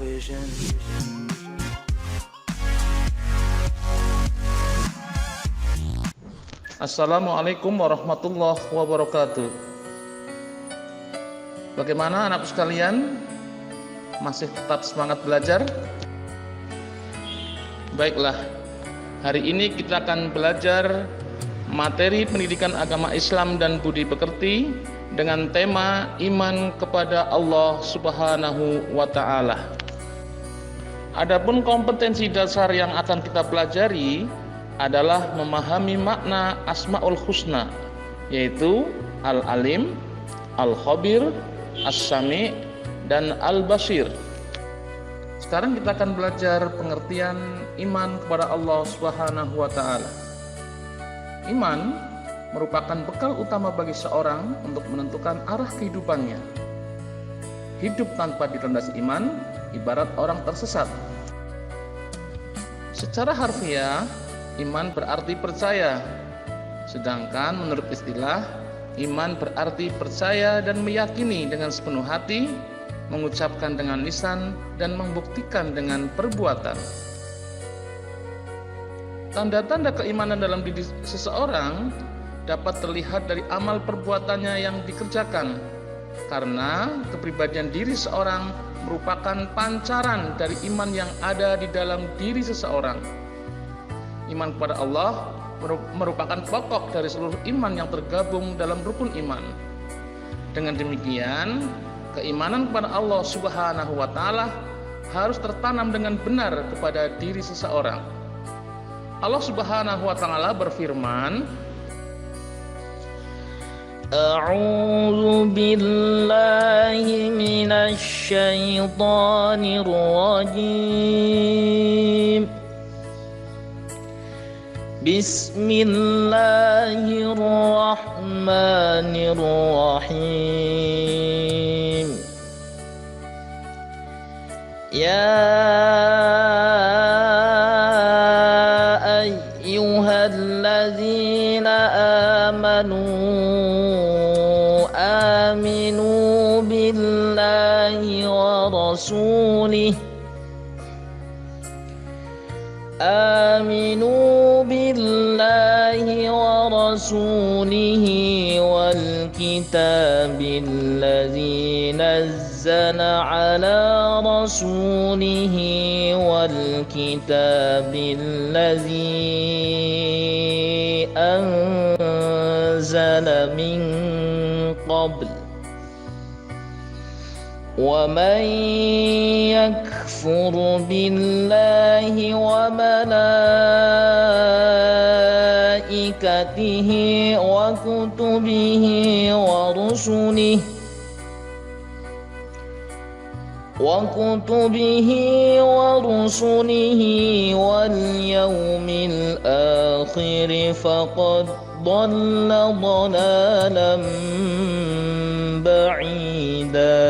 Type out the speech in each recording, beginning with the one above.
vision. Assalamualaikum warahmatullahi wabarakatuh. Bagaimana anakku sekalian? Masih tetap semangat belajar? Baiklah, hari ini kita akan belajar materi pendidikan agama Islam dan budi pekerti dengan tema iman kepada Allah Subhanahu wa Ta'ala. Adapun kompetensi dasar yang akan kita pelajari adalah memahami makna Asmaul Husna, yaitu Al-Alim, Al-Khabir, As-Sami, dan Al-Basir. Sekarang kita akan belajar pengertian iman kepada Allah Subhanahu wa Ta'ala. Iman merupakan bekal utama bagi seorang untuk menentukan arah kehidupannya. Hidup tanpa dilandasi iman ibarat orang tersesat. Secara harfiah, iman berarti percaya, sedangkan menurut istilah, iman berarti percaya dan meyakini dengan sepenuh hati, mengucapkan dengan lisan, dan membuktikan dengan perbuatan. Tanda-tanda keimanan dalam diri seseorang dapat terlihat dari amal perbuatannya yang dikerjakan, karena kepribadian diri seorang merupakan pancaran dari iman yang ada di dalam diri seseorang. Iman kepada Allah merupakan pokok dari seluruh iman yang tergabung dalam rukun iman. Dengan demikian, keimanan kepada Allah Subhanahu wa Ta'ala harus tertanam dengan benar kepada diri seseorang. Allah Subhanahu wa Ta'ala berfirman, A'udzu billahi minasy syaithanir rajim. Bismillahirrahmanirrahim. Ya ayyuhalladzina amanu aminu billahi wa rasulih آمنوا بالله ورسوله والكتاب الذي نزل على رسوله والكتاب الذي أنزل من قبل ومن يكفر بالله وملائكته وكتبه ورسله واليوم الآخر فقد ضل ضلالا بعيدا.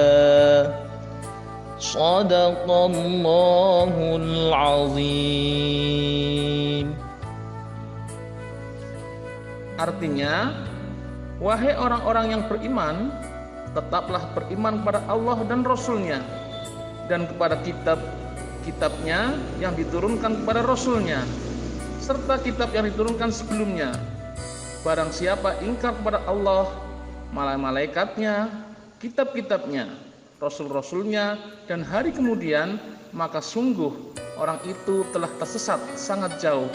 Shadaqallahul azim. artinya, wahai orang-orang yang beriman, tetaplah beriman kepada Allah dan Rasul-Nya, dan kepada kitab-kitabnya yang diturunkan kepada Rasul-Nya, serta kitab yang diturunkan sebelumnya. Barang siapa ingkar kepada Allah, malaikatnya, kitab-kitabnya, Rasul-Rasulnya, dan hari kemudian, maka sungguh orang itu telah tersesat sangat jauh.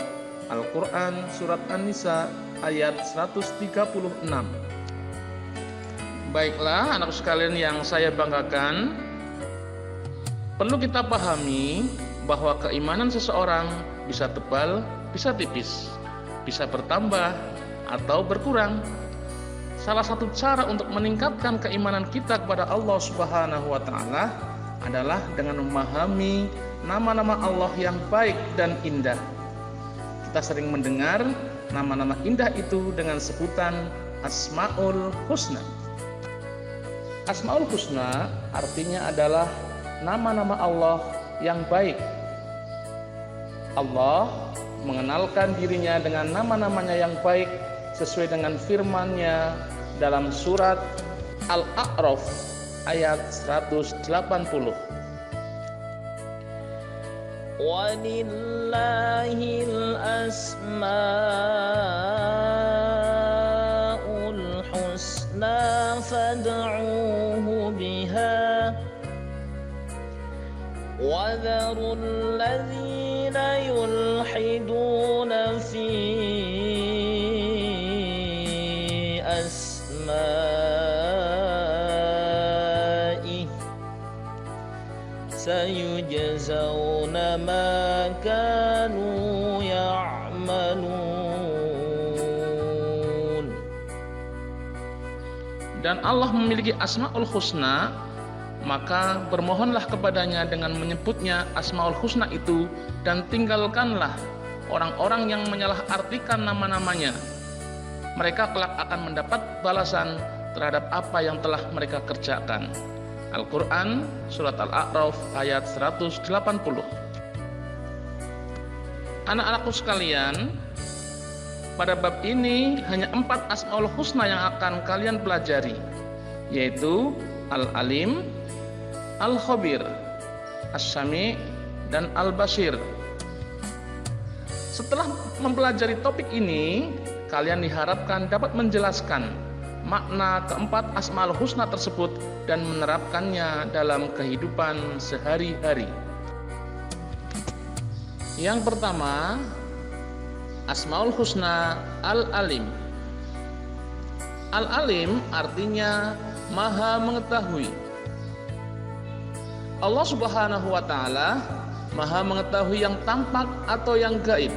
Al-Quran Surat An-Nisa ayat 136. Baiklah anak sekalian yang saya banggakan, perlu kita pahami bahwa keimanan seseorang bisa tebal, bisa tipis, bisa bertambah atau berkurang. Salah satu cara untuk meningkatkan keimanan kita kepada Allah Subhanahu wa Ta'ala adalah dengan memahami nama-nama Allah yang baik dan indah. Kita sering mendengar nama-nama indah itu dengan sebutan Asmaul Husna. Asmaul Husna artinya adalah nama-nama Allah yang baik. Allah mengenalkan dirinya dengan nama-namanya yang baik sesuai dengan firman-Nya dalam surat Al-A'raf ayat 180. Walillahil asmaul husna fad'uuhu biha وذروا الذين يلحدون في أسمائه سيجزون ما كانوا يعملون. Dan Allah memiliki Asmaul Husna, maka bermohonlah kepadanya dengan menyebutnya Asmaul Husna itu, dan tinggalkanlah orang-orang yang menyalahartikan nama-namanya. Mereka kelak akan mendapat balasan terhadap apa yang telah mereka kerjakan. Al-Quran Surat Al-A'raf ayat 180. Anak-anakku sekalian, pada bab ini hanya 4 Asmaul Husna yang akan kalian pelajari, yaitu Al-Alim, Al-Khabir, As-Sami', dan Al-Basir. Setelah mempelajari topik ini, kalian diharapkan dapat menjelaskan makna keempat Asmaul Husna tersebut dan menerapkannya dalam kehidupan sehari-hari. Yang pertama, Asmaul Husna Al-Alim. Al-Alim artinya Maha Mengetahui. Allah Subhanahu wa Ta'ala Maha mengetahui yang tampak atau yang gaib.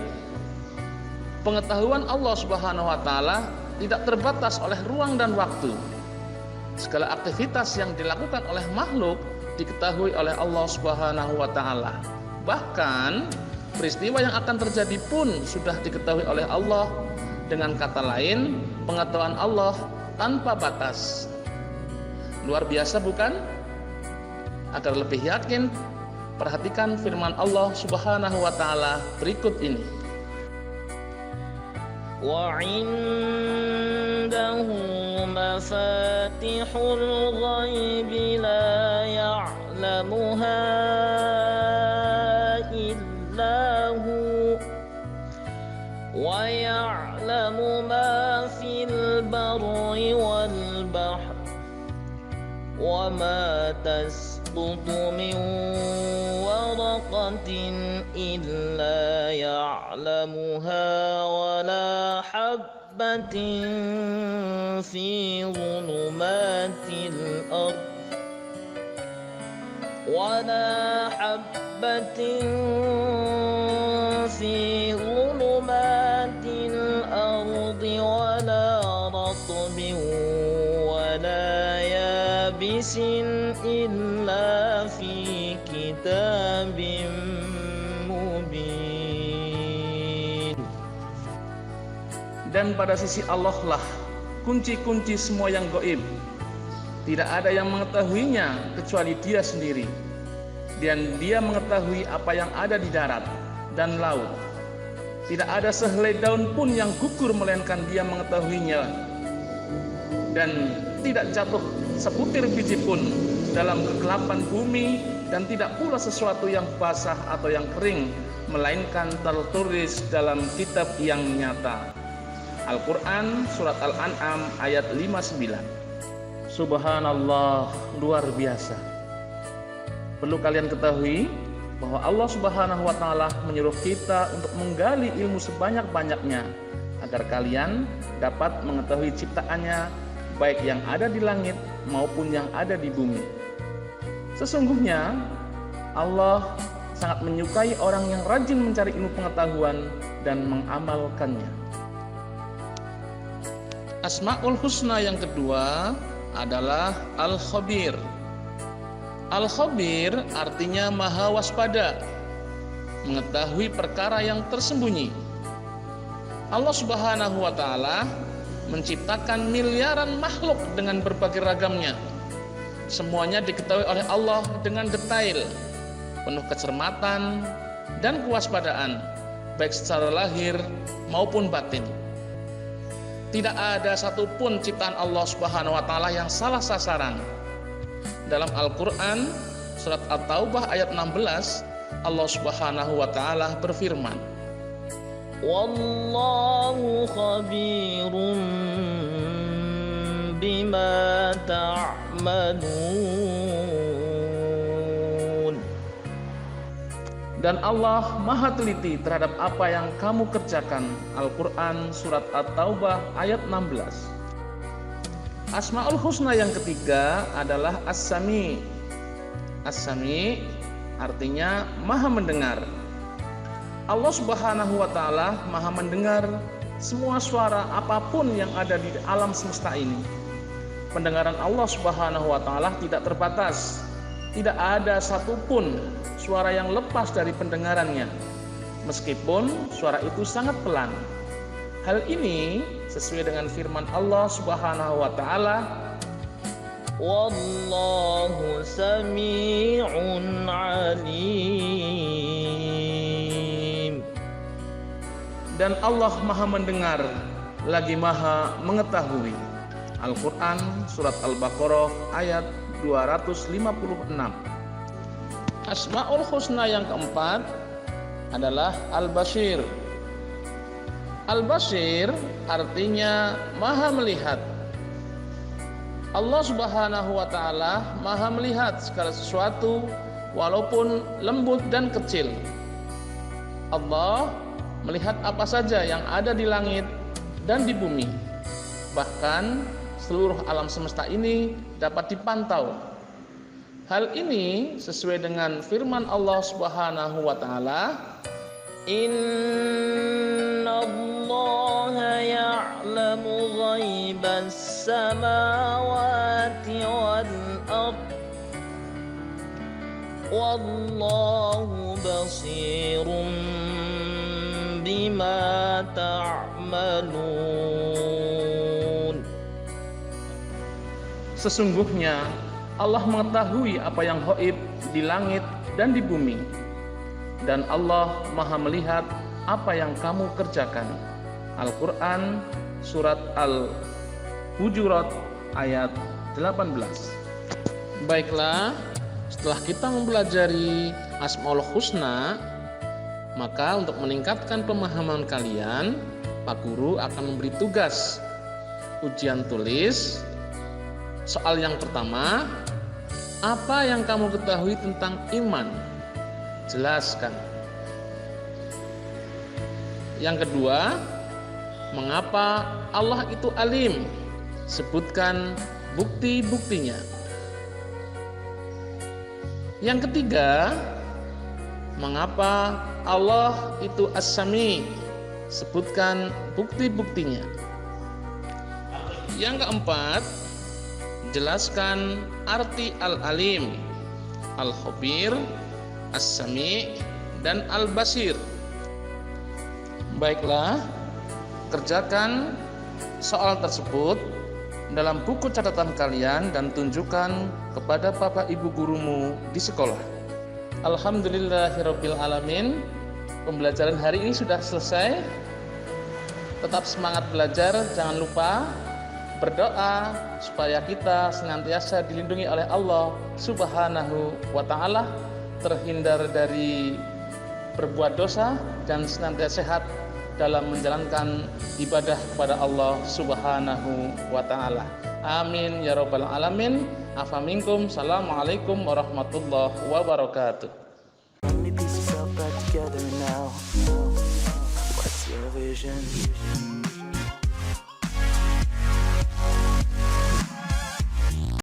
Pengetahuan Allah Subhanahu wa Ta'ala tidak terbatas oleh ruang dan waktu. Segala aktivitas yang dilakukan oleh makhluk diketahui oleh Allah Subhanahu wa Ta'ala. Bahkan peristiwa yang akan terjadi pun sudah diketahui oleh Allah. Dengan kata lain, pengetahuan Allah tanpa batas. Luar biasa bukan? Agar lebih yakin, perhatikan firman Allah Subhanahu wa Ta'ala berikut ini. Wa 'indahu mafatihul ghaibi la ya'lamuha illa hu wa ya'lamu ma fil barri wal bahri wa ma تسقط من ورقة إلا يعلمها ولا حبة في ظلمات الأرض ولا حبة في ظلمات الأرض ولا رطب ولا يابس إلا في كتاب مبين. Dan pada sisi Allah lah kunci-kunci semua yang gaib. Tidak ada yang mengetahuinya kecuali Dia sendiri. Dan Dia mengetahui apa yang ada di darat dan laut. Tidak ada sehelai daun pun yang gugur melainkan Dia mengetahuinya. Dan tidak jatuh sebutir biji pun dalam kegelapan bumi, dan tidak pula sesuatu yang basah atau yang kering, melainkan tertulis dalam kitab yang nyata. Al-Quran Surat Al-An'am ayat 59. Subhanallah, luar biasa. Perlu kalian ketahui bahwa Allah Subhanahu wa Ta'ala menyuruh kita untuk menggali ilmu sebanyak-banyaknya agar kalian dapat mengetahui ciptaannya, baik yang ada di langit maupun yang ada di bumi. Sesungguhnya Allah sangat menyukai orang yang rajin mencari ilmu pengetahuan dan mengamalkannya. Asmaul Husna yang kedua adalah Al-Khabir. Al-Khabir artinya Maha Waspada, mengetahui perkara yang tersembunyi. Allah Subhanahu wa Ta'ala menciptakan miliaran makhluk dengan berbagai ragamnya. Semuanya diketahui oleh Allah dengan detail, penuh kecermatan dan kewaspadaan, baik secara lahir maupun batin. Tidak ada satupun ciptaan Allah Subhanahu wa Ta'ala yang salah sasaran. Dalam Al-Quran Surat At-Taubah ayat 16, Allah Subhanahu wa taala berfirman, Wallahu khabirum bima ta'malun. dan Allah Maha teliti terhadap apa yang kamu kerjakan. Al-Quran Surat At-Taubah ayat 16. Asmaul Husna yang ketiga adalah As-Sami. As-Sami artinya Maha mendengar. Allah Subhanahu wa taala Maha mendengar semua suara apapun yang ada di alam semesta ini. Pendengaran Allah Subhanahu wa taala tidak terbatas. Tidak ada satupun suara yang lepas dari pendengarannya, meskipun suara itu sangat pelan. Hal ini sesuai dengan firman Allah Subhanahu wa taala, Wallahu sami'un alim. dan Allah Maha mendengar lagi Maha mengetahui. Al-Quran Surat Al-Baqarah ayat 256. Asmaul Husna yang keempat adalah Al-Basir. Al-Basir artinya Maha melihat. Allah Subhanahu wa taala Maha melihat segala sesuatu walaupun lembut dan kecil. Allah melihat apa saja yang ada di langit dan di bumi. Bahkan seluruh alam semesta ini dapat dipantau. Hal ini sesuai dengan firman Allah Subhanahu wa taala, Innallaha ya'lamu ghaibas samawati wal ardh wallahu basirum bima ta'malun. Sesungguhnya Allah mengetahui apa yang gaib di langit dan di bumi, dan Allah Maha melihat apa yang kamu kerjakan. Al-Quran Surat Al-Hujurat ayat 18. Baiklah, setelah kita mempelajari Asmaul Husna, maka untuk meningkatkan pemahaman kalian, Pak Guru akan memberi tugas ujian tulis. Soal yang pertama, apa yang kamu ketahui tentang iman? Jelaskan. Yang kedua, mengapa Allah itu alim? Sebutkan bukti-buktinya. Yang ketiga, mengapa Allah itu As-Sami? Sebutkan bukti-buktinya. Yang keempat, jelaskan arti Al-Alim, Al-Khabir, As-Sami, dan Al-Basir. Baiklah, kerjakan soal tersebut dalam buku catatan kalian dan tunjukkan kepada bapak ibu gurumu di sekolah. Alhamdulillahirabbil alamin. Pembelajaran hari ini sudah selesai. Tetap semangat belajar, jangan lupa berdoa supaya kita senantiasa dilindungi oleh Allah Subhanahu wa taala, terhindar dari berbuat dosa dan senantiasa sehat dalam menjalankan ibadah kepada Allah Subhanahu wa taala. Amin ya rabbal alamin. Afa minkum. Assalamualaikum warahmatullahi wabarakatuh. Pieces all back together now. What's your vision?